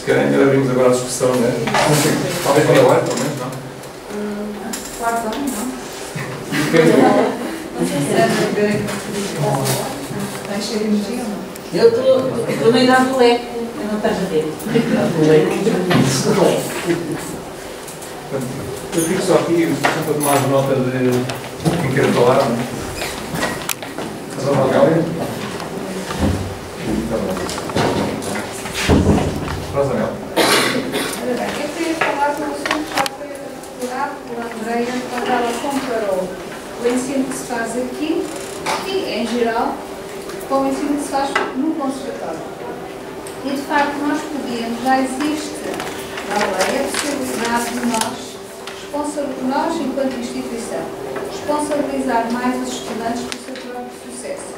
calhar ainda abrimos agora a discussão, não é? Talvez meia hora, pelo menos, não? Quarto ano, não? Depende. Não sei se é vai encher energia ou não? Eu estou na idade do leque, eu não estás a ver. Do leque. Eu fico só aqui, para tomar nota de quem quer falar, não é? Mas alguém? Está bom. Rosanel. Ora bem, eu queria falar de um assunto que já foi abordado pela Andreia quando ela comparou o ensino que se faz aqui e, em geral, com o ensino que se faz no conservatório. E, de facto, nós podíamos, já existe na lei a possibilidade de nós, enquanto instituição, responsabilizar mais os estudantes pelo seu próprio sucesso.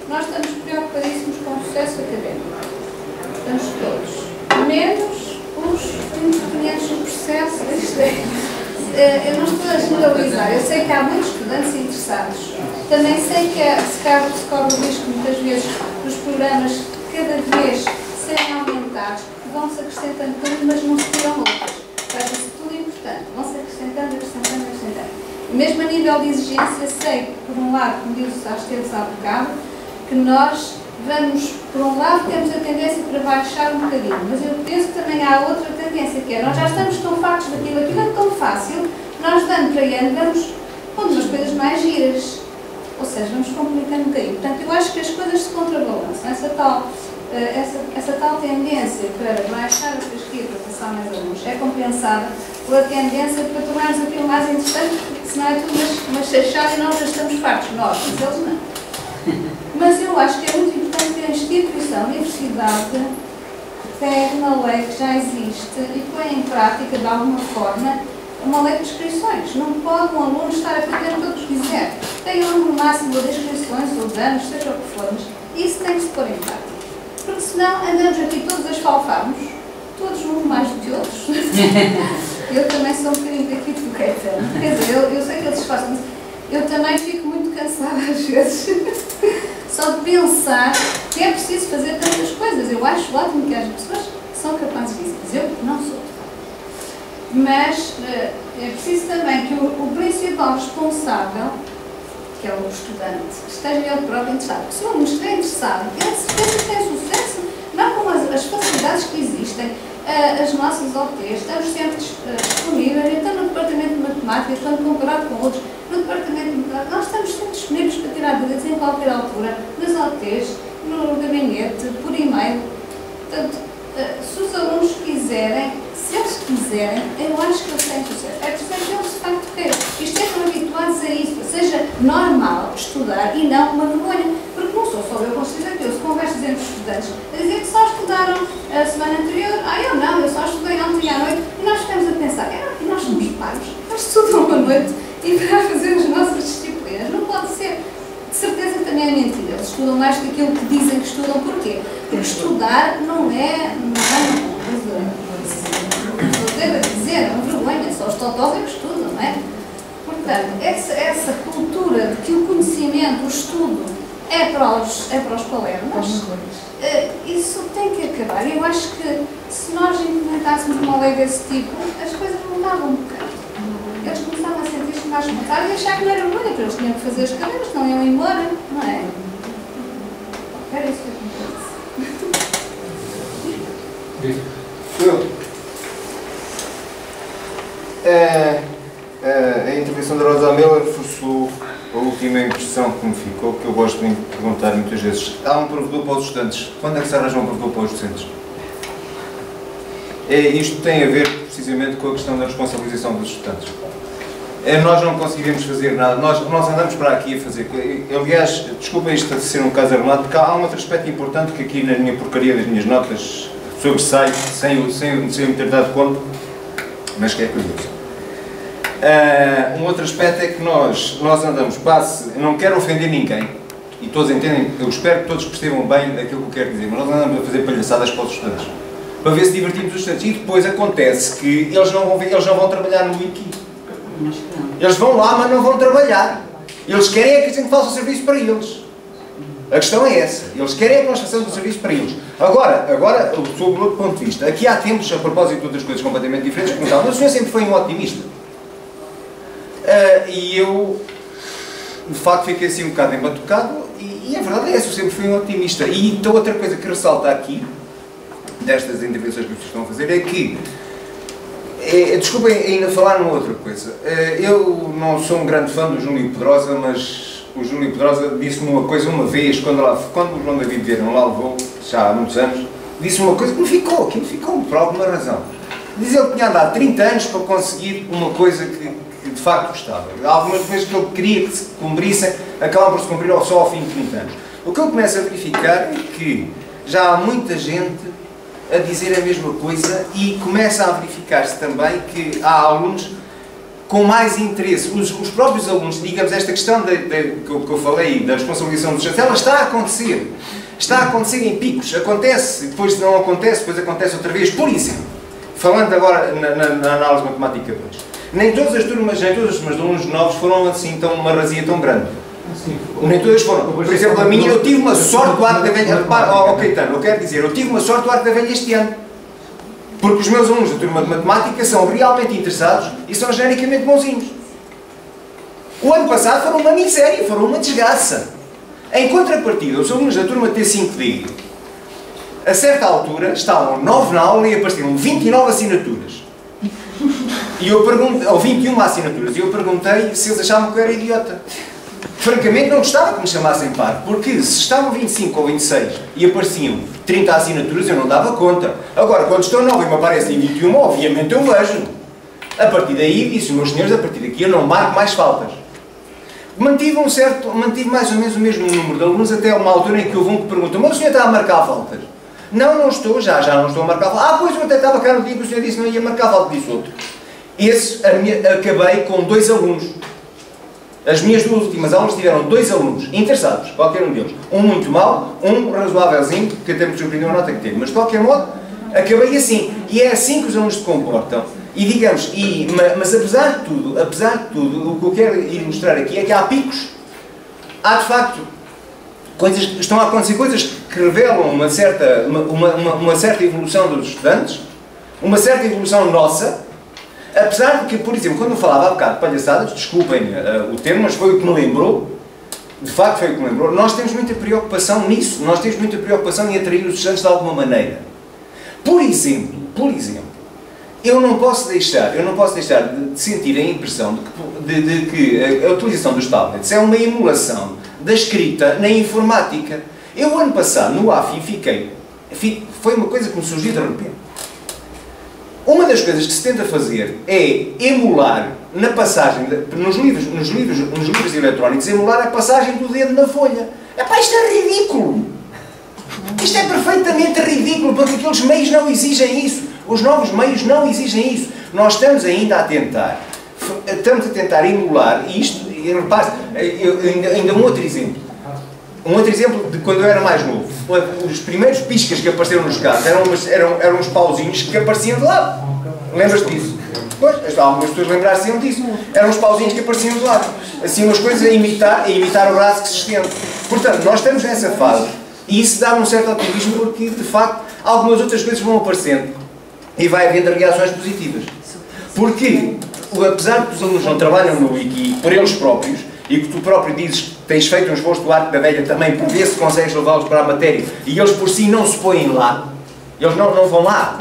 Nós estamos preocupadíssimos com o sucesso académico. Estamos todos. Menos os intervenientes no processo. Eu não estou a generalizar. Eu sei que há muitos estudantes interessados. Também sei que se corre o risco, muitas vezes, dos programas cada vez serem aumentados, que vão-se acrescentando coisas, mas não se tiram outras. Faz-se tudo importante. Vão-se acrescentando. Mesmo a nível de exigência, sei que, por um lado, como disse às vezes há bocado, que nós vamos, por um lado, temos a tendência para baixar um bocadinho, mas eu penso que também há outra tendência, que é, nós já estamos tão fartos daquilo, aquilo é tão fácil, nós, de ano para ano, vamos pondo as coisas mais giras. Ou seja, vamos complicando um bocadinho. Portanto, eu acho que as coisas se contrabalançam. Essa tal tendência para baixar a fasquia para passar mais alunos é compensada pela tendência para tornarmos aquilo mais interessante, porque senão é tudo uma chachada e nós já estamos fartos, nós, mas eles não. Mas eu acho que é muito importante que a instituição, a universidade, pegue na lei que já existe e põe em prática, de alguma forma, uma lei de inscrições. Não pode um aluno estar a fazer tudo o que quiser. Tem um número máximo de inscrições ou de anos, seja o que for, mas isso tem que se pôr em prática. Porque senão andamos aqui todos a esfalfarmos, todos uns mais do que outros. Eu também sou um bocadinho daqui de fogueta. Quer dizer, eu sei que eles esforçam, mas eu também fico muito cansada às vezes. Só de pensar que é preciso fazer tantas coisas. Eu acho ótimo que as pessoas são capazes disso, mas eu não sou. Mas é preciso também que o principal responsável, que é o estudante, esteja ele próprio interessado. Porque se o aluno estiver interessado, ele certeza que tem sucesso, não com as facilidades que existem, as nossas OTs, estamos sempre disponíveis, então no departamento de matemática, quando comparado com outros, no departamento de matemática, nós estamos sempre disponíveis para tirar dúvidas em qualquer altura, nas OTs, no gabinete, por e-mail. Portanto, se os alunos quiserem, se eles quiserem, eu acho que eles têm sucesso. É preciso que eles de facto queiram. E estejam habituados a isso, seja normal estudar e não uma vergonha. Porque não sou só eu, com certeza que eu, se conversas entre os estudantes, a dizer que só estudaram a semana anterior, eu não, eu só estudei ontem à noite, e nós ficamos a pensar, e nós somos pagos, nós estudam à noite e para fazer as nossas disciplinas. Não pode ser. De certeza que também é mentira. Eles estudam mais do que aquilo que dizem que estudam. Porquê? Porque estudar não é devo dizer, é uma vergonha, só os totós é que estudam, não é? Portanto, essa cultura de que o conhecimento, o estudo, é para os palermas, isso tem que acabar. Eu acho que se nós implementássemos uma lei desse tipo, as coisas mudavam um bocado. Eles começavam a sentir-se mais confortáveis e achar que não era vergonha, porque eles tinham que fazer as cadeiras, não iam embora, não é? Era isso que acontece. A intervenção da Rosa Miller reforçou a última impressão que me ficou, que eu gosto de perguntar muitas vezes. Há um provedor para os estudantes. Quando é que se arranja um provedor para os docentes? Isto tem a ver precisamente com a questão da responsabilização dos estudantes. Nós não conseguimos fazer nada, nós andamos para aqui a fazer. Aliás, desculpa isto de ser um caso arrumado, porque há um outro aspecto importante que aqui na minha porcaria das minhas notas sobressai, sem me ter dado conta, mas que é curioso. Um outro aspecto é que nós andamos, eu não quero ofender ninguém, e todos entendem, eu espero que todos percebam bem aquilo que eu quero dizer, mas nós andamos a fazer palhaçadas para os estudantes, para ver se divertimos os estudantes, e depois acontece que eles não vão trabalhar no Wiki. Eles vão lá, mas não vão trabalhar. Eles querem é que a gente faça o serviço para eles. A questão é essa. Eles querem que nós façamos o serviço para eles. Agora, sob outro ponto de vista, aqui há tempos, a propósito de outras coisas completamente diferentes, perguntavam, mas o senhor sempre foi um otimista. E eu, de facto, fiquei assim um bocado embatucado, e a verdade é essa, eu sempre fui um otimista. E então outra coisa que ressalta aqui, destas intervenções que vocês estão a fazer, é que, desculpem ainda falar numa outra coisa, eu não sou um grande fã do Júlio Pedrosa, mas o Júlio Pedrosa disse-me uma coisa uma vez, quando o João David Vieira lá levou, já há muitos anos, disse-me uma coisa que me ficou por alguma razão. Diz ele que tinha andado 30 anos para conseguir uma coisa que de facto gostava. Algumas vezes que ele queria que se cumprissem, acabam por se cumprir só ao fim de 30 anos. O que eu começo a verificar é que já há muita gente a dizer a mesma coisa e começa a verificar-se também que há alunos com mais interesse. Os próprios alunos, digamos, esta questão que eu falei, da responsabilização dos docentes, ela está a acontecer. Está a acontecer em picos. Acontece, depois não acontece, depois acontece outra vez. Por exemplo, falando agora na análise matemática 2. Nem todas as turmas de alunos novos foram assim, uma razia tão grande. Nem todas foram. Por exemplo, a minha, eu tive uma sorte do Arco da Velha. Caetano, eu quero dizer, eu tive uma sorte do Arco da Velha este ano. Porque os meus alunos da turma de matemática são realmente interessados e são genericamente bonzinhos. O ano passado foram uma miséria, foram uma desgraça. Em contrapartida, os alunos da turma T5D, a certa altura, estavam 9 na aula e apareciam 29 assinaturas. E eu perguntei, ou 21 assinaturas, e eu perguntei se eles achavam que eu era idiota. Francamente não gostava que me chamassem par, porque se estavam 25 ou 26 e apareciam 30 assinaturas, eu não dava conta. Agora, quando estou 9 e me aparecem 21, obviamente eu vejo. A partir daí, disse meus senhores, a partir daqui eu não marco mais faltas. Mantive mais ou menos o mesmo número de alunos até uma altura em que houve um que perguntou, mas o senhor está a marcar faltas? Não, não estou, já não estou a marcar faltas. Ah, pois eu até estava cá no dia que o senhor disse que não ia marcar faltas, disse outro. Acabei com 2 alunos. As minhas 2 últimas aulas tiveram 2 alunos interessados, qualquer um deles. Um muito mau, um razoávelzinho, que até me surpreendeu a nota que teve. Mas de qualquer modo, acabei assim. E é assim que os alunos se comportam. E digamos, mas apesar de tudo, o que eu quero ilustrar aqui é que há picos. Há de facto estão a acontecer coisas que revelam uma certa evolução dos estudantes, uma certa evolução nossa. Apesar de que, por exemplo, quando eu falava há bocado de palhaçadas, desculpem o termo, mas foi o que me lembrou, de facto foi o que me lembrou, nós temos muita preocupação nisso, nós temos muita preocupação em atrair os estudantes de alguma maneira. Por exemplo, eu não posso deixar de sentir a impressão de que a utilização dos tablets é uma emulação da escrita na informática. Eu, ano passado, no AFI, foi uma coisa que me surgiu de repente. Uma das coisas que se tenta fazer é emular, na passagem, nos livros eletrónicos, emular a passagem do dedo na folha. Epá, isto é ridículo! Isto é perfeitamente ridículo, porque aqueles meios não exigem isso. Os novos meios não exigem isso. Nós estamos ainda a tentar emular isto, e repare, ainda um outro exemplo. Um outro exemplo de quando eu era mais novo. Os primeiros piscas que apareceram nos carros eram uns pauzinhos que apareciam de lado. Lembras-te disso? Pois, algumas pessoas lembrar-se disso. Eram uns pauzinhos que apareciam de lado. Assim, umas coisas a imitar o braço que se estende. Portanto, nós estamos nessa fase e isso dá um certo otimismo porque, de facto, algumas outras coisas vão aparecendo e vai havendo reações positivas. Porque, apesar de que os alunos não trabalham no Wiki por eles próprios, e que tu próprio dizes que tens feito um esforço do Arco da Velha também para ver se consegues levá-los para a matéria e eles por si não se põem lá, eles não vão lá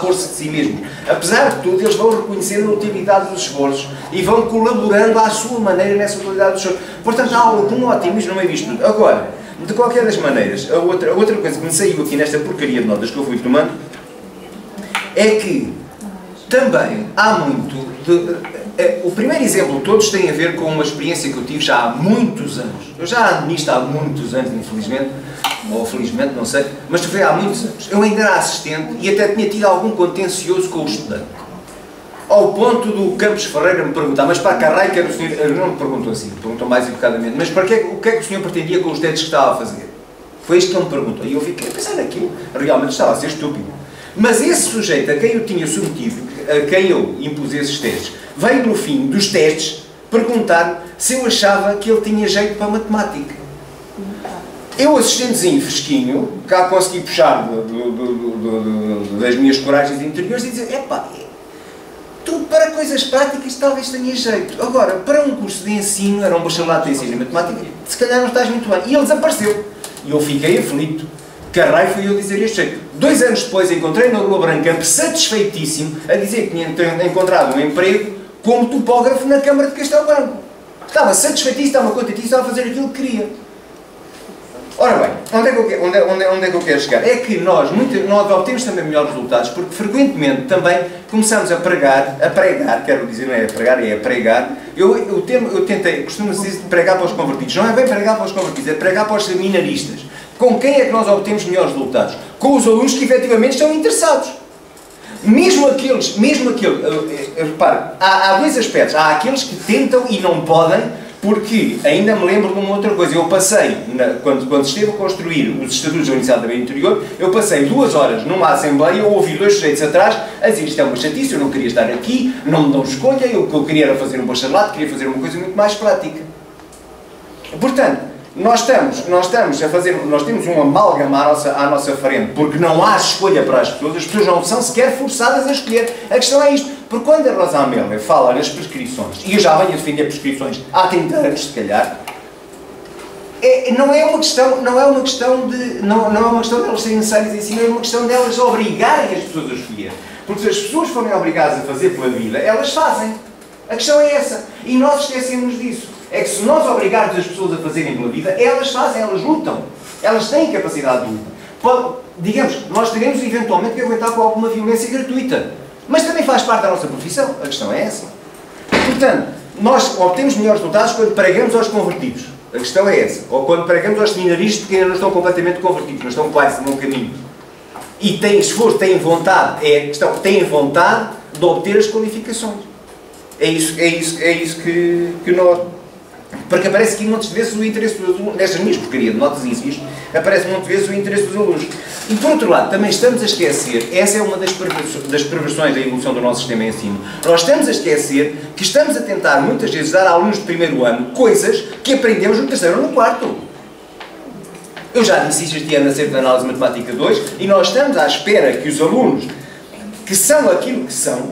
pôr-se de si mesmos. Apesar de tudo, eles vão reconhecendo a utilidade dos esforços e vão colaborando à sua maneira nessa utilidade dos esforços. Portanto, há algum otimismo no meio disto tudo. Agora, de qualquer das maneiras, a outra coisa que me saiu aqui nesta porcaria de notas que eu fui tomando é que também há muito o primeiro exemplo, todos têm a ver com uma experiência que eu tive já há muitos anos. Eu já ando nisto há muitos anos, infelizmente, ou felizmente, não sei, mas foi há muitos anos. Eu ainda era assistente e até tinha tido algum contencioso com o estudante. Ao ponto do Campos Ferreira me perguntar, mas para a caralho que era o senhor... Ele não me perguntou assim, perguntou mais educadamente, mas para o que é que o senhor pretendia com os testes que estava a fazer? Foi isto que ele me perguntou. E eu fiquei a pensar naquilo, realmente estava a ser estúpido. Mas esse sujeito a quem eu tinha submetido, a quem eu impus esses testes, veio no fim dos testes perguntar se eu achava que ele tinha jeito para a matemática. Eu, assistentezinho fresquinho, cá consegui puxar das minhas coragens interiores e dizer, epá, tu para coisas práticas talvez tenhas jeito. Agora, para um curso de ensino, era um bacharelato de ensino em matemática, se calhar não estás muito bem. E ele desapareceu. E eu fiquei aflito. Carrai foi eu dizer este jeito. 2 anos depois encontrei na Rua Brancamp, satisfeitíssimo, a dizer que tinha encontrado um emprego como topógrafo na Câmara de Castelo Branco. Estava satisfeitíssimo, estava contentíssimo, estava a fazer aquilo que queria. Ora bem, onde é que eu quero chegar? É que nós obtemos também melhores resultados porque frequentemente também começamos a pregar, quero dizer, não é a pregar, é a pregar. Eu tentei, costumo dizer pregar para os convertidos. Não é bem pregar para os convertidos, é pregar para os seminaristas. Com quem é que nós obtemos melhores resultados? Com os alunos que efetivamente estão interessados. Mesmo aqueles, repare, há 2 aspectos. Há aqueles que tentam e não podem, porque ainda me lembro de uma outra coisa. Eu passei, quando esteve a construir os Estatutos da Universidade da Beira Interior, eu passei 2 horas numa assembleia, eu ouvi 2 sujeitos atrás a dizer isto é uma chatice, eu não queria estar aqui, não me dão escolha, o que eu queria era fazer um bacharelato, queria fazer uma coisa muito mais prática. Portanto, nós temos um amálgama à nossa frente, porque não há escolha para as pessoas não são sequer forçadas a escolher. A questão é isto, porque quando a Rosa Amélia fala nas prescrições, e eu já venho a defender prescrições há 30 anos, se calhar, não é uma questão de elas serem necessárias em si, é uma questão de elas obrigarem as pessoas a escolher. Porque se as pessoas forem obrigadas a fazer pela vida, elas fazem. A questão é essa. E nós esquecemos disso. É que se nós obrigarmos as pessoas a fazerem pela vida, elas fazem, elas lutam. Elas têm capacidade de luta. Digamos, nós teremos eventualmente que aguentar com alguma violência gratuita. Mas também faz parte da nossa profissão. A questão é essa. Portanto, nós obtemos melhores resultados quando pregamos aos convertidos. A questão é essa. Ou quando pregamos aos seminaristas que ainda não estão completamente convertidos, não estão quase no caminho. E têm esforço, têm vontade. Têm vontade de obter as qualificações. É isso que nós... Porque aparece aqui muitas vezes o interesse dos alunos, nestas minhas porcarias de notas e insisto, aparece muitas vezes o interesse dos alunos. E por outro lado, também estamos a esquecer, essa é uma das perversões da evolução do nosso sistema de ensino, nós estamos a esquecer que estamos a tentar muitas vezes dar a alunos de primeiro ano coisas que aprendemos no 3º ou no 4º. Eu já disse isto este ano acerca da análise matemática 2 e nós estamos à espera que os alunos que são aquilo que são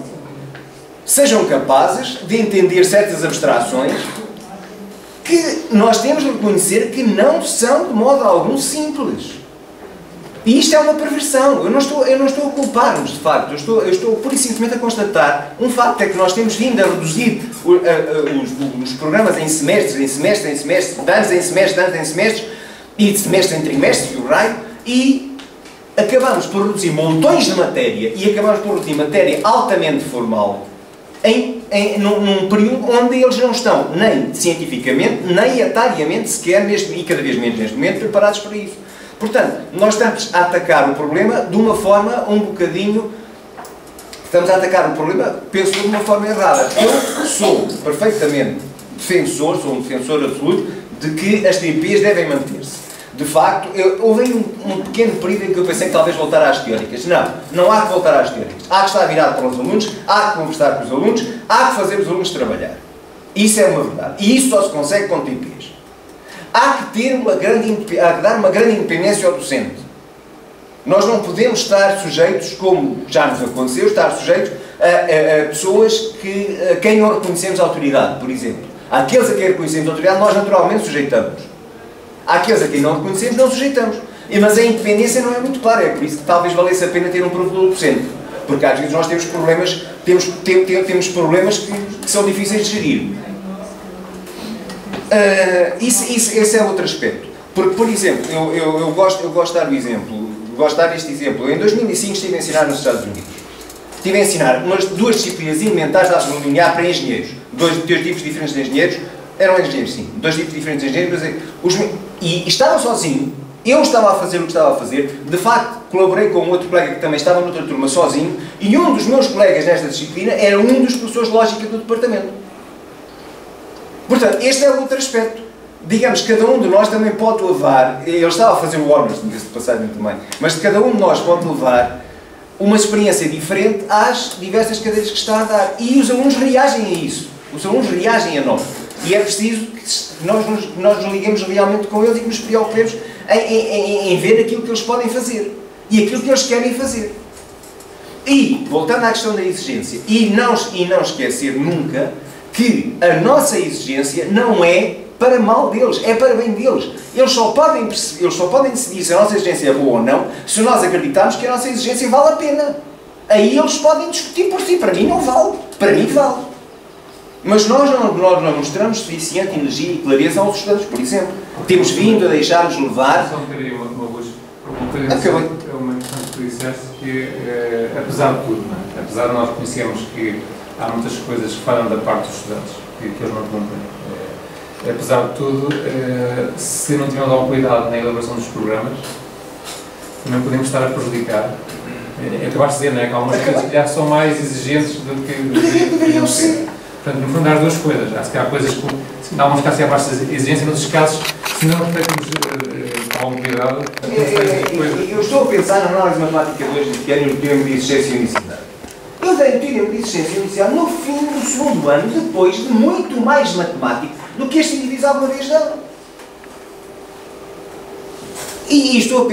sejam capazes de entender certas abstrações que nós temos de reconhecer que não são de modo algum simples. E isto é uma perversão. Eu não estou a culpar-nos, de facto. Eu estou pura e simplesmente a constatar um facto, é que nós temos vindo a reduzir os programas em semestres, de anos em semestres, e de semestre em trimestres, e o raio, e acabamos por reduzir montões de matéria, e acabamos por reduzir matéria altamente formal, num período onde eles não estão nem cientificamente, nem etariamente sequer, e cada vez menos neste momento, preparados para isso. Portanto, nós estamos a atacar o problema de uma forma um bocadinho... Estamos a atacar o problema, penso, de uma forma errada. Eu sou perfeitamente defensor, sou um defensor absoluto, de que as TPs devem manter-se. De facto, houve um pequeno período em que eu pensei que talvez voltar às teóricas. Não há que voltar às teóricas. Há que estar virado para os alunos, há que conversar com os alunos, há que fazer os alunos trabalhar. Isso é uma verdade. E isso só se consegue com TPs. Há que dar uma grande independência ao docente. Nós não podemos estar sujeitos, como já nos aconteceu, estar sujeitos a pessoas a quem não reconhecemos autoridade, por exemplo. Àqueles a quem reconhecemos autoridade, nós naturalmente sujeitamos. Àqueles a quem não reconhecemos, não sujeitamos. Mas a independência não é muito clara, é por isso que talvez valesse a pena ter um provedor docente. Porque às vezes nós temos problemas, temos problemas que são difíceis de gerir. Esse é outro aspecto. Porque, por exemplo, eu gosto de dar este exemplo. Eu, em 2005, estive a ensinar nos Estados Unidos. Estive a ensinar duas disciplinas elementares de álgebra linear para engenheiros. Dois tipos diferentes de engenheiros. Eram engenheiros, sim. Dois tipos diferentes de engenheiros. E estavam sozinhos. Eu estava a fazer o que estava a fazer. De facto, colaborei com um outro colega que também estava noutra turma sozinho. E um dos meus colegas nesta disciplina era um dos professores de lógica do departamento. Portanto, este é o outro aspecto. Digamos, cada um de nós também pode levar, ele estava a fazer o honors, diga-se de passagem também, mas cada um de nós pode levar uma experiência diferente às diversas cadeiras que está a dar. E os alunos reagem a isso. Os alunos reagem a nós. E é preciso que nós nos liguemos realmente com eles e que nos preocupemos em ver aquilo que eles podem fazer e aquilo que eles querem fazer. E, voltando à questão da exigência, e não esquecer nunca que a nossa exigência não é para mal deles, é para bem deles. Eles só podem decidir se a nossa exigência é boa ou não se nós acreditarmos que a nossa exigência vale a pena. Aí eles podem discutir por si. Para mim não vale. Para mim vale. Mas nós não mostramos suficiente energia e clareza aos estudantes, por exemplo. Temos vindo a deixar-nos levar... Só queria uma questão que tu disseste, que apesar de tudo, não é? Apesar de nós conhecermos que há muitas coisas que falham da parte dos estudantes, que eles não cumprem, apesar de tudo, se não tivermos algum cuidado na elaboração dos programas, também podemos estar a prejudicar. Acabaste de dizer, não é? Que algumas coisas já são mais exigentes do que deveriam ser. Portanto, no fundo, há as duas coisas. Acho que há coisas que, em alguns casos, é abaixo da exigência, noutros casos, se não temos algum cuidado, eu estou a pensar na análise matemática 2 de que ano no termo de exigência inicial. Eu dei o termo de exigência inicial no fim do segundo ano, depois de muito mais matemático do que este indivíduo alguma vez dão. E estou a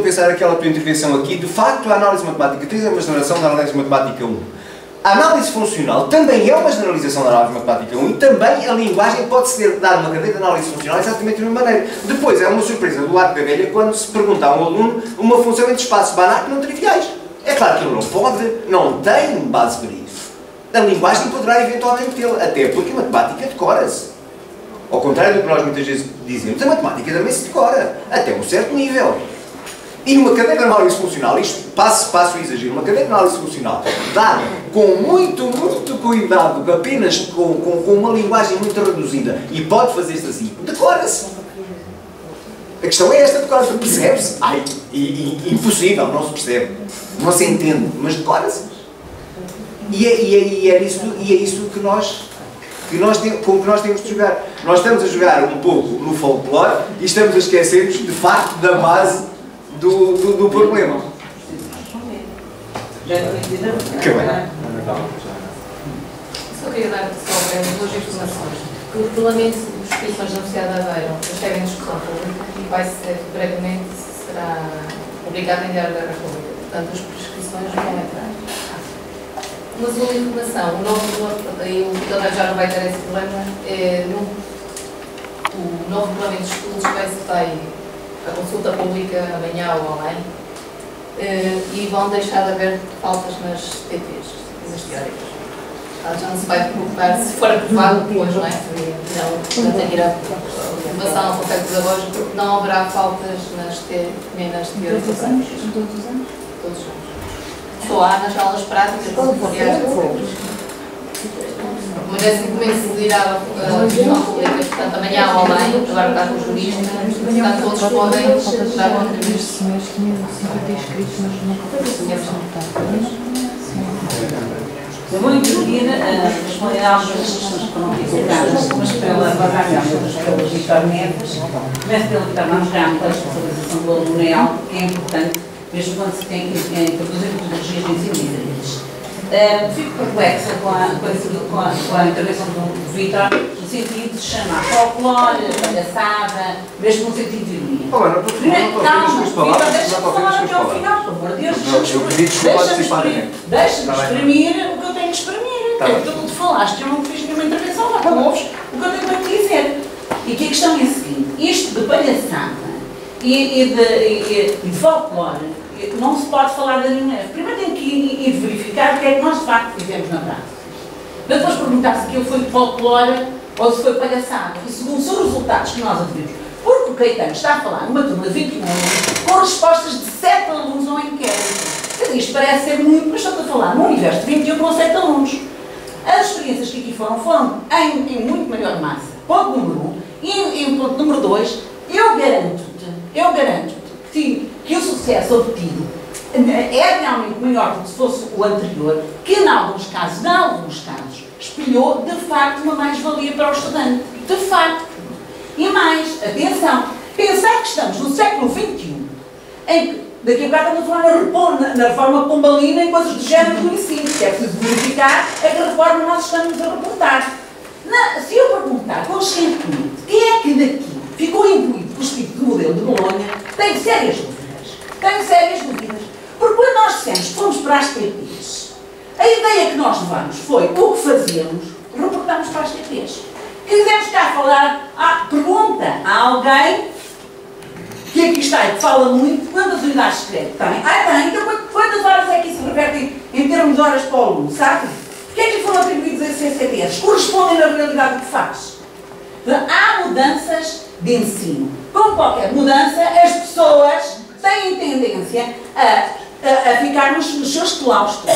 pensar aquela tua intervenção aqui, de facto a análise matemática 3 é uma generalização da análise matemática 1. A análise funcional também é uma generalização da análise matemática 1 e também a linguagem pode-se dar uma cadeia de análise funcional exatamente da mesma maneira. Depois é uma surpresa do arco da velha quando se pergunta a um aluno uma função entre espaços Banach não triviais. É claro que ele não pode, não tem base para isso. A linguagem poderá eventualmente tê-la, até porque a matemática decora-se. Ao contrário do que nós muitas vezes dizemos, a matemática também se decora, até um certo nível. E uma cadeia de análise funcional, isto passo o exagero, uma cadeia de análise funcional dá com muito cuidado, apenas com uma linguagem muito reduzida, e pode fazer-se assim, decora-se. A questão é esta, decora-se, percebe-se? Ai, impossível, não se percebe, não se entende, mas decora-se. E é isso que nós temos de jogar. Nós estamos a jogar um pouco no folclore e estamos a esquecer-nos, de facto, da base do problema. Que bem. Só queria dar duas informações. O regulamento de inscrições da Universidade de Aveiro esteve em discussão pública e vai ser, brevemente, será obrigado a enviar da República. Portanto, as prescrições vão entrar. Uma segunda informação, o Vitor já não vai ter esse problema, o novo regulamento de estudos vai a consulta pública amanhã ou online e vão deixar de haver faltas nas TTs, nas teóricas. Já não se vai preocupar, se for aprovado depois, não é? Não tem que ir à aprovação ao Conselho Pedagógico, porque não haverá faltas nem nas teóricas. Todos os anos? Todos os anos. Só há nas aulas práticas, mas é simplesmente se dirá a discussão pública, portanto, amanhã online, agora está com o jurista, portanto, todos podem dar contribuições. Eu vou intervir, responder a algumas questões que foram colocadas, mas pela bagagem pelo Vitor Neves, começo pelo Vitor Neves, já pela especialização do aluno é algo que é importante, mesmo quando se tem que introduzir metodologias de ensino diferentes. Fico perplexa com a intervenção do Vitor, no sentido de chamar folclore, palhaçada, mesmo no sentido de ironia. Primeiro, calma, Vitor, deixa-me falar até ao final, por amor de Deus, deixa-me exprimir o que eu tenho que exprimir. Tu falaste, eu não fiz nenhuma intervenção, lá para ouves o que eu tenho para te dizer. E que a questão é a seguinte, isto de palhaçada e de folclore, não se pode falar de nenhuma. Primeiro tem que ir verificar o que é que nós de facto fizemos na prática. Depois perguntar se aquilo foi folclore ou se foi palhaçada. E segundo são os resultados que nós atribuímos. Porque o Caetano está a falar numa turma de 21 alunos com respostas de 7 alunos ao inquérito. Isto parece ser muito, mas estamos a falar num universo de 21 com 7 alunos. As experiências que aqui foram em muito maior massa. Ponto número 1. E em ponto número 2, eu garanto-te que o sucesso obtido é realmente maior do que se fosse o anterior, que em alguns casos, espelhou de facto uma mais-valia para o estudante. De facto. E mais, atenção, pensar que estamos no século XXI, em que daqui a bocado estamos a falar na reforma pombalina em coisas do género do ensino, que é preciso verificar a que reforma nós estamos a reportar. Se eu perguntar conscientemente quem é que daqui ficou imbuído com o espírito do modelo de Bolonha, tenho sérias dúvidas. Tenho sérias dúvidas. Porque quando nós dissemos que fomos para as TPs, a ideia que nós levamos foi o que fazíamos, reportamos para as TPs. Quisemos cá falar, pergunta a alguém que aqui está e que fala muito, quantas unidades de crédito tem? Tem, então quantas horas é que isso reverte em termos de horas para o aluno, sabe? Porquê é que foram atribuídos a esses CCTs? Correspondem na realidade do que faz. Há mudanças de ensino. Como qualquer mudança, as pessoas têm tendência a ficar nos seus claustros.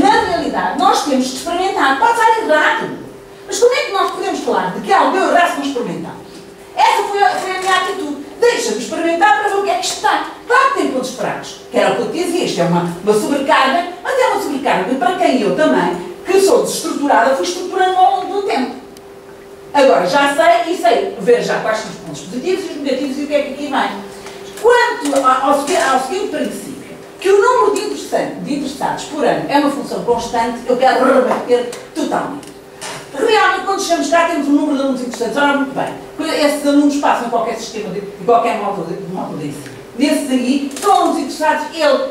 Na realidade, nós temos que experimentar. Pode estar errado. Mas como é que nós podemos falar de que algo deu errado se não experimentamos? Essa foi a minha atitude. Deixa-me experimentar para ver o que é que isto está. Claro que tem pontos fracos. Que era o que eu te dizia. Isto é uma sobrecarga, mas é uma sobrecarga para quem eu também, que sou desestruturada, fui estruturando ao longo do tempo. Agora, já sei e sei ver já quais são os pontos positivos e os negativos e o que é que aqui vem. Quanto ao seguinte princípio, que o número de interessados por ano é uma função constante, eu quero rebater totalmente. Realmente, quando chegamos cá, temos um número de alunos interessantes. Ora, muito bem. Esses alunos passam em qualquer sistema, em qualquer módulo de ensino. Desses aí, são alunos interessados,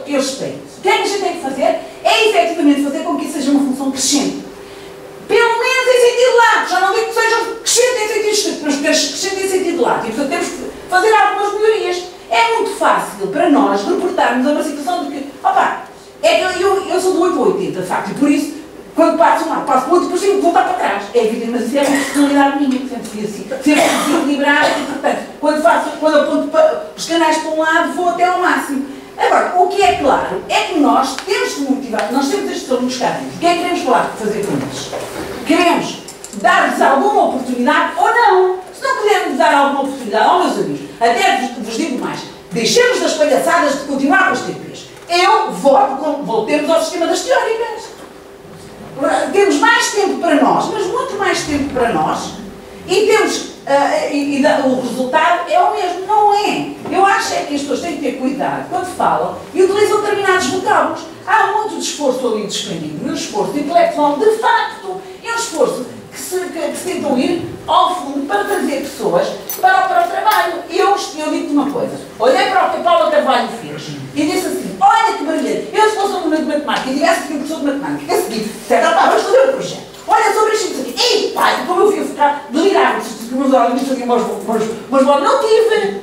eles têm. O que é que a gente tem que fazer? É efetivamente fazer com que isso seja uma função crescente. Pelo menos em sentido lato. Já não digo que sejam crescente em sentido estrito, mas crescente em sentido lato. E, portanto, temos que fazer algumas melhorias. É muito fácil para nós reportarmos a uma situação de que, é que eu sou do 8 a 80, de facto, e por isso, quando passo um lado, passo para o outro, depois tenho que voltar para trás. É evidente, mas isso é uma personalidade minha, que sempre fui assim. Sempre desequilibrada e, portanto, quando aponto os canais para um lado, vou até ao máximo. Agora, o que é claro é que nós temos que motivar, nós temos estes alunos cá dentro. O que é que queremos fazer com eles? Queremos dar-lhes alguma oportunidade ou não. Se não pudermos dar alguma oportunidade, meus amigos, até vos digo mais, deixemos das palhaçadas de continuar com os TPs. Eu voltemos ao sistema das teóricas. Temos mais tempo para nós, mas muito mais tempo para nós, e temos o resultado é o mesmo, não é? Eu acho é que as pessoas têm que ter cuidado quando falam e utilizam determinados vocábulos. Há muito esforço ali despendido, um esforço intelectual de facto, é um esforço que se tentam ir ao fundo para trazer pessoas para o trabalho. Eu digo-te uma coisa, olhei para o que a Paula Carvalho fez e disse assim, olha que brilhante, eu se fosse um aluno de matemática e tivesse aqui um professor de matemática, a seguir, vamos fazer o projeto, olha sobre isto aqui, ei pai, como eu fui ficar delirado, que meus olhos faziam mas não tive.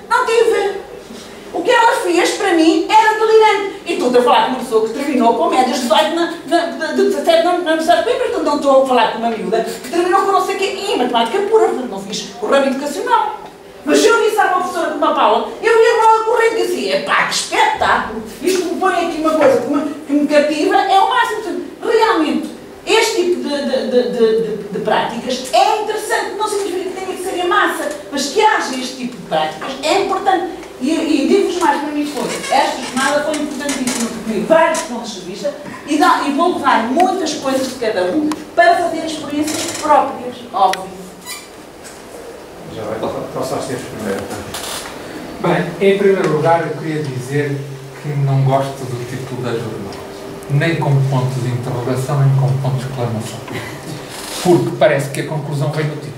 O que ela fez, para mim, era delirante. E estou a falar com uma pessoa que terminou com médias 18 de 17 na Universidade de Coimbra, então não estou a falar com uma miúda que terminou com não sei o quê, em matemática pura, não fiz o ramo educacional. Mas se eu visse a uma professora como a Paula, eu ia logo correndo e dizia, que espetáculo! Isto que me põe aqui uma coisa que me cativa é o máximo. Realmente, este tipo de práticas é interessante, não significa que tenha que ser em massa, mas que haja este tipo de práticas é importante. E digo-vos mais para mim, esta jornada foi importantíssima, porque vários pontos de vista e vou levar muitas coisas de cada um para fazer experiências próprias, óbvio. Já vai passar a ser primeiro. Bem, em primeiro lugar, eu queria dizer que não gosto do título da jornada, nem como ponto de interrogação, nem como ponto de exclamação, porque parece que a conclusão vem no título.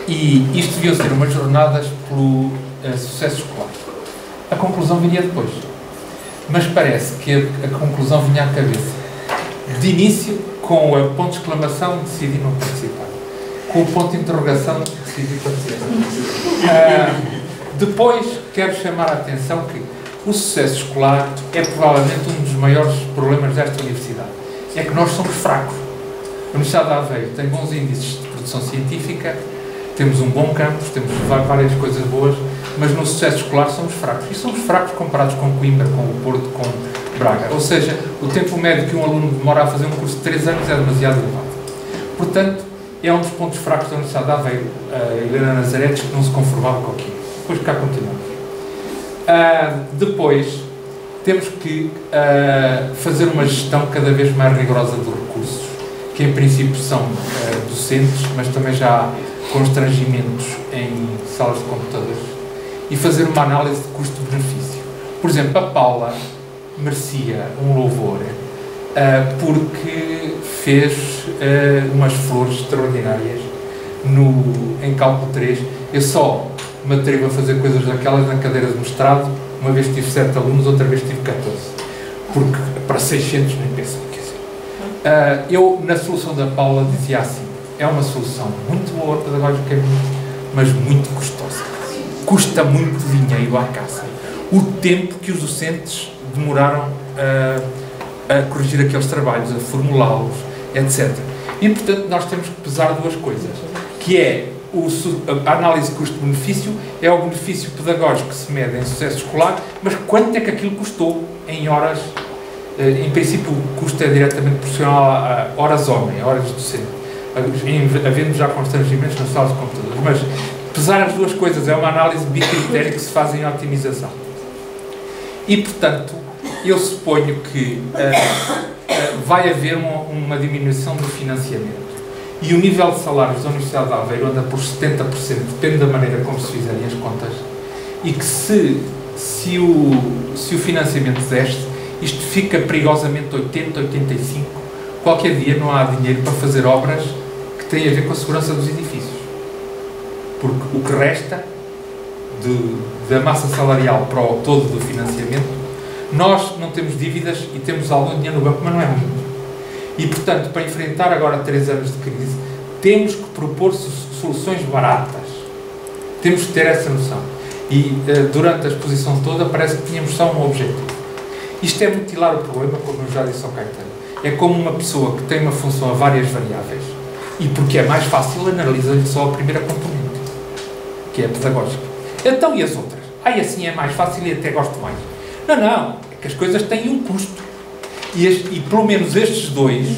E isto deviam ser umas jornadas pelo sucesso escolar. A conclusão viria depois. Mas parece que a conclusão vinha à cabeça. De início, com o ponto de exclamação, decidi não participar. Com o ponto de interrogação, decidi participar. Depois, quero chamar a atenção que o sucesso escolar é provavelmente um dos maiores problemas desta universidade. É que nós somos fracos. A Universidade de Aveiro tem bons índices de produção científica, temos um bom campus, temos várias coisas boas, mas no sucesso escolar somos fracos. E somos fracos comparados com Coimbra, com o Porto, com Braga. Ou seja, o tempo médio que um aluno demora a fazer um curso de 3 anos é demasiado elevado. Portanto, é um dos pontos fracos da Universidade de Aveiro. A Helena Nazaré diz que não se conformava com aquilo. Depois cá continuamos. Depois, temos que fazer uma gestão cada vez mais rigorosa dos recursos, que em princípio são docentes, mas também já há constrangimentos em salas de computadores, e fazer uma análise de custo-benefício. Por exemplo, a Paula merecia um louvor porque fez umas flores extraordinárias em cálculo 3. Eu só me atrevo a fazer coisas daquelas na cadeira de mestrado. Uma vez tive 7 alunos, outra vez tive 14. Porque para 600 nem penso. Eu, na solução da Paula, dizia assim: é uma solução muito boa pedagogicamente, mas muito custosa. Custa muito dinheiro à casa. O tempo que os docentes demoraram a corrigir aqueles trabalhos, a formulá-los, etc. E, portanto, nós temos que pesar duas coisas, que é a análise de custo-benefício, é o benefício pedagógico que se mede em sucesso escolar, mas quanto é que aquilo custou em horas. Em princípio, o custo é diretamente proporcional a horas homem, a horas docente, havendo já constrangimentos nas salas de computadores. Mas pesar as duas coisas é uma análise bicritério que se faz em otimização. E, portanto, eu suponho que vai haver uma diminuição do financiamento. E o nível de salários da Universidade de Aveiro anda por 70%, depende da maneira como se fizerem as contas, e que se o financiamento deste, isto fica perigosamente 80, 85. Qualquer dia não há dinheiro para fazer obras que têm a ver com a segurança dos edifícios. Porque o que resta da massa salarial para o todo do financiamento, nós não temos dívidas e temos algum dinheiro no banco, mas não é muito. E, portanto, para enfrentar agora 3 anos de crise, temos que propor soluções baratas. Temos que ter essa noção. E, durante a exposição toda, parece que tínhamos só um objetivo. Isto é mutilar o problema, como eu já disse ao Caetano. É como uma pessoa que tem uma função a várias variáveis e, porque é mais fácil, analisa-lhe só a primeira componente, que é a pedagógica. Então, e as outras? Assim é mais fácil e até gosto mais. Não. É que as coisas têm um custo. E pelo menos estes dois,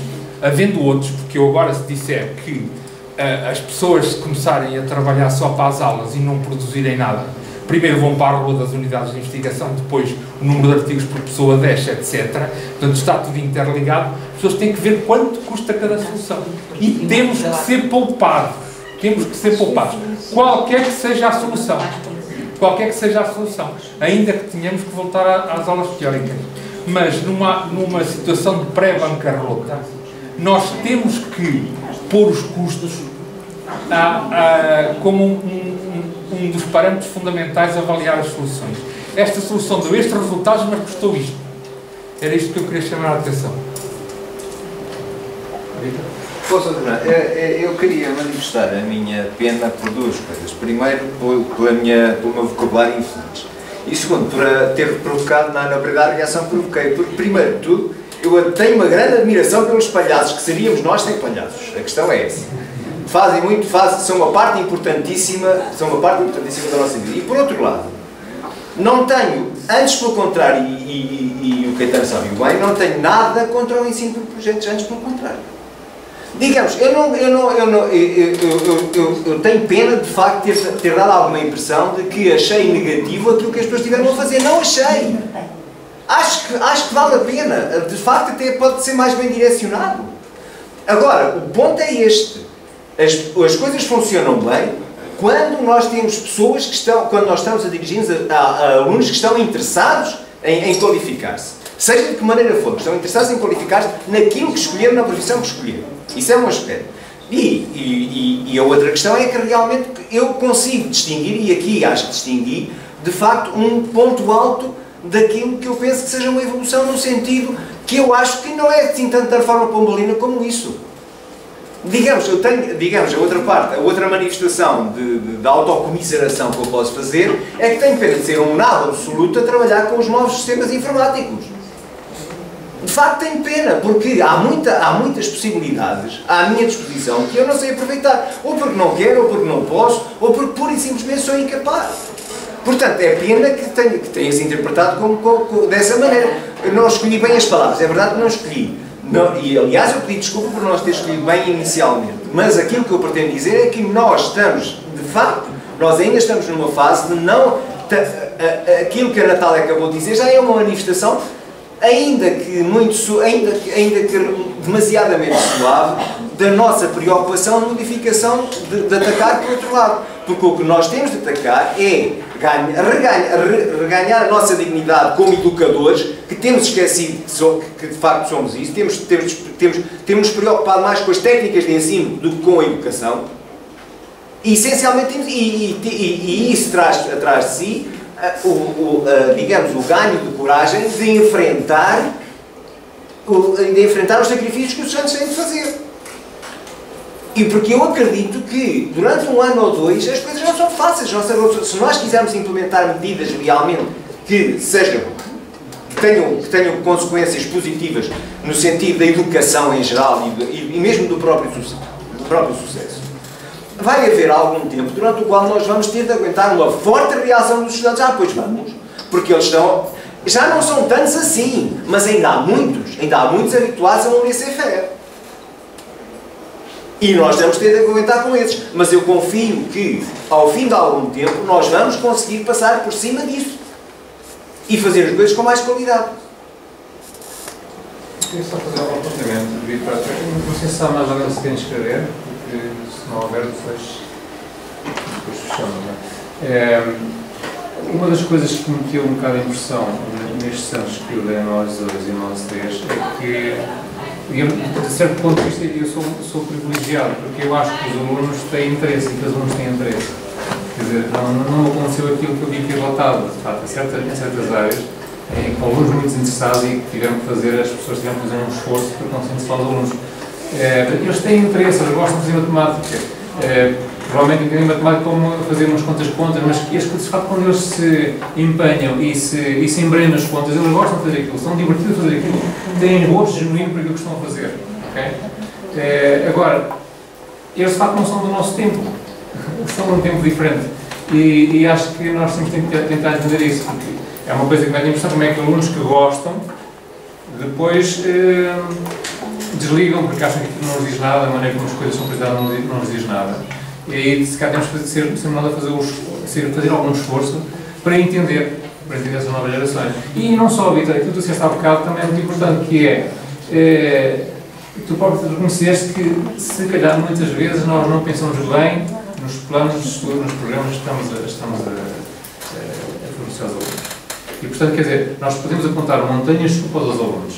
havendo outros, porque eu agora, se disser que as pessoas começarem a trabalhar só para as aulas e não produzirem nada, primeiro vão para a rua das unidades de investigação, depois o número de artigos por pessoa desce, etc. Portanto, está tudo interligado. As pessoas têm que ver quanto custa cada solução. E temos que ser poupados. Qualquer que seja a solução. Ainda que tenhamos que voltar às aulas teóricas. Mas numa situação de pré-bancarrota, nós temos que pôr os custos como um dos parâmetros fundamentais a avaliar as soluções. Esta solução deu estes resultados, mas custou isto. Era isto que eu queria chamar a atenção. Eu queria manifestar a minha pena por duas coisas. Primeiro, pelo meu vocabulário infeliz. E segundo, por ter provocado na verdade a reação que provoquei. Porque, primeiro de tudo, eu tenho uma grande admiração pelos palhaços, que seríamos nós sem palhaços. A questão é essa. São uma parte importantíssima da nossa vida. E por outro lado, não tenho, antes pelo contrário, e o Caetano sabe bem, não tenho nada contra o ensino por projetos, antes pelo contrário. Digamos, eu tenho pena de facto ter dado alguma impressão de que achei negativo aquilo que as pessoas tiveram a fazer. Não achei. Acho que vale a pena. De facto, até pode ser mais bem direcionado. Agora, o ponto é este. As coisas funcionam bem quando nós temos pessoas quando nós estamos a dirigir-nos a alunos que estão interessados em qualificar-se. Seja de que maneira for, que estão interessados em qualificar-se naquilo que escolheram, na profissão que escolheram. Isso é um aspecto. E a outra questão é que realmente eu consigo distinguir, e aqui acho que distingui, de facto, um ponto alto daquilo que eu penso que seja uma evolução no sentido que eu acho que não é assim tanto da forma pombalina como isso. Digamos, a outra parte, a outra manifestação de autocomiseração que eu posso fazer é que tenho pena de ser um nada absoluto a trabalhar com os novos sistemas informáticos. De facto tenho pena, porque há muitas possibilidades à minha disposição que eu não sei aproveitar, ou porque não quero, ou porque não posso, ou porque pura e simplesmente sou incapaz. Portanto, é pena que tenha-se interpretado dessa maneira. Eu não escolhi bem as palavras, é verdade que não escolhi. E aliás eu pedi desculpa por não ter escolhido bem inicialmente. Mas aquilo que eu pretendo dizer é que nós estamos, de facto, nós ainda estamos numa fase de não... Aquilo que a Natália acabou de dizer já é uma manifestação ainda que demasiadamente suave, da nossa preocupação de modificação, de atacar por outro lado. Porque o que nós temos de atacar é reganhar a nossa dignidade como educadores, que temos esquecido que de facto somos isso, temos preocupado mais com as técnicas de ensino do que com a educação, e essencialmente e isso traz atrás de si digamos, o ganho de coragem de enfrentar os sacrifícios que os estudantes têm de fazer. E porque eu acredito que durante um ano ou dois as coisas não são fáceis. Se nós quisermos implementar medidas realmente que tenham consequências positivas no sentido da educação em geral e mesmo do próprio sucesso, vai haver algum tempo durante o qual nós vamos ter de aguentar uma forte reação dos estudantes. Pois vamos, porque eles já não são tantos assim, mas ainda há muitos habituados a um laissez-faire. E nós temos de ter de aguentar com esses. Mas eu confio que, ao fim de algum tempo, nós vamos conseguir passar por cima disso. E fazer as coisas com mais qualidade. Queria só fazer um apontamento, Vitor. Não sei se há mais alguém que se quer inscrever, porque se não houver, depois fechamos. Uma das coisas que me deu um bocado a impressão nestes anos que eu dei em nós 2 e nós 3 é que, de certo ponto de vista, eu sou privilegiado, porque eu acho que os alunos têm interesse e que os alunos têm interesse. Quer dizer, não aconteceu aquilo que eu vi que adotado, de facto, em certas áreas, com alunos muito interessados e que tiveram que fazer, as pessoas tiveram que fazer um esforço para conscientizar os alunos. Eles têm interesse, eles gostam de fazer matemática. Provavelmente entendem matemática como fazer umas contas, mas de facto, quando eles se empenham e se embrenham nas contas, eles gostam de fazer aquilo, são divertidos a fazer aquilo, têm gosto genuíno por aquilo que estão a fazer. Okay? Agora, eles de facto não são do nosso tempo, são de um tempo diferente. E acho que nós temos que tentar entender isso, porque é uma coisa que me dá a impressão também que alunos que gostam, depois desligam porque acham que aquilo não lhes diz nada, a maneira como as coisas são apresentadas não lhes diz nada. E aí, se calhar, temos que ser modo a fazer algum esforço para entender essas novas gerações. E não só, Vitor, aquilo que tu disseste há bocado também é muito importante, que é tu próprio reconheceste que, se calhar, muitas vezes nós não pensamos bem nos planos de estudo, nos programas que estamos a fornecer aos alunos. E, portanto, quer dizer, nós podemos apontar montanhas de culpa aos alunos,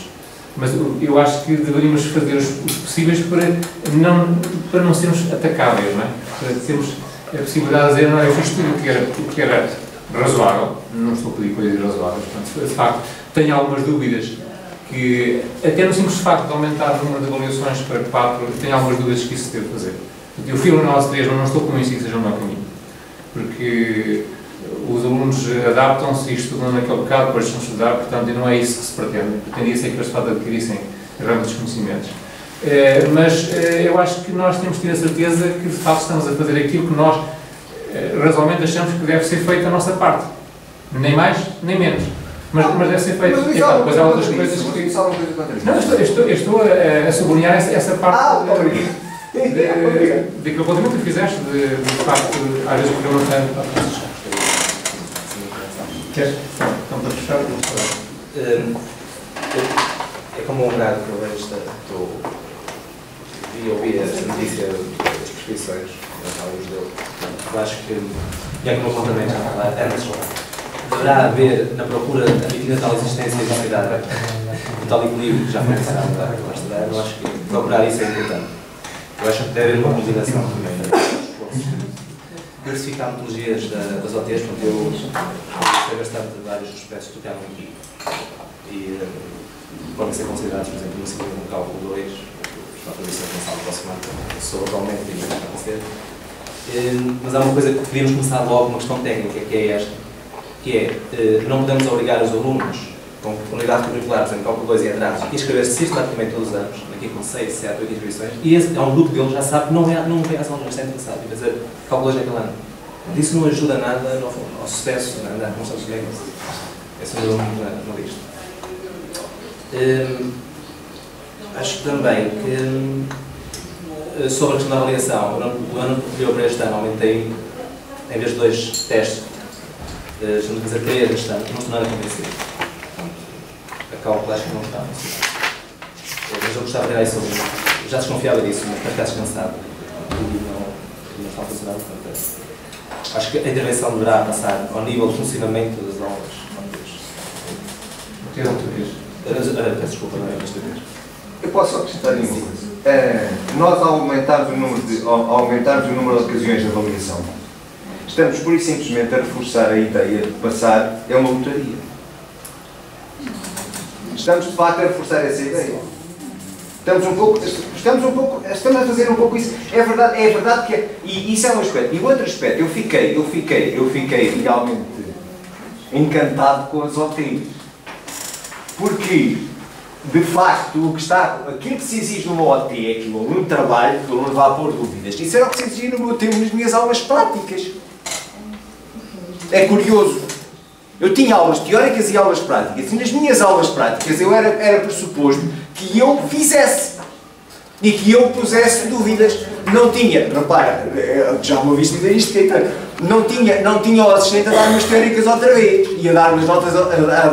mas eu acho que deveríamos fazer os possíveis para não sermos atacáveis, não é? Para termos a possibilidade de dizer, não, eu fiz tudo o que era razoável, não estou a pedir coisas irrazoáveis, portanto, de facto, tenho algumas dúvidas que, até no simples facto de aumentar o número de avaliações para 4, tenho algumas dúvidas que isso se deve fazer. Eu fui no nosso 3, mas não estou convencido que seja o melhor caminho, porque os alunos adaptam-se e estudam naquele bocado, depois estão a estudar, portanto, não é isso que se pretende. Pretendia-se que eles de facto adquirissem realmente os conhecimentos. Mas eu acho que nós temos que ter a certeza que de facto estamos a fazer aquilo que nós razoavelmente achamos que deve ser feito da nossa parte. Nem mais, nem menos. Mas deve ser feito. Mas depois há outras coisas que... Não, estou a sublinhar essa parte daquele apontamento que fizeste, de facto, às vezes porque eu não tenho... Queres? Então, para fechar, é como um grado que eu vejo e ouvi a notícia das prescrições, eu acho que, e é como eu também já falar, antes deverá haver, na procura da medida de tal existência da sociedade, um tal equilíbrio que já foi mencionado lá estudar, eu acho que procurar isso é importante. Eu acho que deve haver uma comunicação também, diversificar metodologias das OTs, porque eu gostei bastante de vários aspectos que tocaram aqui e podem ser considerados, por exemplo, no segundo no cálculo 2, está a fazer isso no próximo ano, sou atualmente e vai acontecer. Mas há uma coisa que podíamos começar logo, uma questão técnica, que é esta, que é, não podemos obrigar os alunos com unidade curricular, por exemplo, cálculo 2 e atrasos, a inscrever-se sistematicamente todos os anos, aqui com 6, 7, 8 inscrições, e esse é um grupo deles já sabe que não vem às aulas, está interessado, e vai dizer, cálculo 2 naquele ano. Isso não ajuda nada ao sucesso, na promoção dos colegas. Esse é o meu no disto. Acho também que, sobre a questão da avaliação, o ano anterior para este ano aumentei, em vez de 2 testes, estamos a fazer 3 este ano, não estou nada convencido. A cálculo acho que não está. Mas eu gostava de ter aí sobre isso. Já desconfiava disso, mas para ficar descansado. E não está a funcionar, portanto. Acho que a intervenção deverá passar ao nível de funcionamento das aulas. Peço desculpa, não é esta vez. Eu posso só acrescentar uma coisa. Nós, ao aumentarmos o número de ocasiões de avaliação, estamos pura e simplesmente a reforçar a ideia de passar é uma lotaria. Estamos, de facto, a reforçar essa ideia. Estamos a fazer um pouco isso. É verdade que é, e isso é um aspecto. E o outro aspecto, eu fiquei realmente encantado com as OTs. Porque, de facto, aquilo que se exige numa OT é que o aluno trabalhe, que o aluno vá pôr dúvidas. Isso era o que se exigia no meu tempo nas minhas aulas práticas. É curioso. Eu tinha aulas teóricas e aulas práticas. E nas minhas aulas práticas eu era pressuposto que eu fizesse. E que eu pusesse dúvidas. Não tinha, repara, já me ouviste dizer isto, não tinha o assistente a dar-me as teóricas outra vez. E a dar-me as notas, a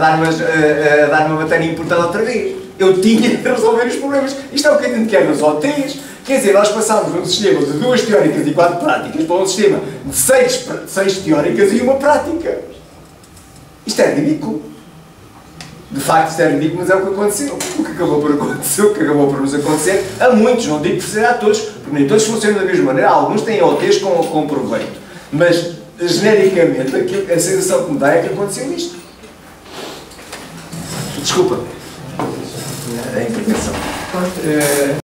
dar-me uma matéria importante outra vez. Eu tinha de resolver os problemas. Isto é o que a gente quer nas OTs. Quer dizer, nós passámos de um sistema de 2 teóricas e 4 práticas para um sistema de 6 teóricas e 1 prática. Isto é ridículo. De facto, isto é ridículo, mas é o que aconteceu. O que acabou por nos acontecer a muitos, não digo por ser a todos, porque nem todos funcionam da mesma maneira. Alguns têm OTs com proveito. Mas, genericamente, a sensação que me dá é que aconteceu isto. Desculpa. A intervenção.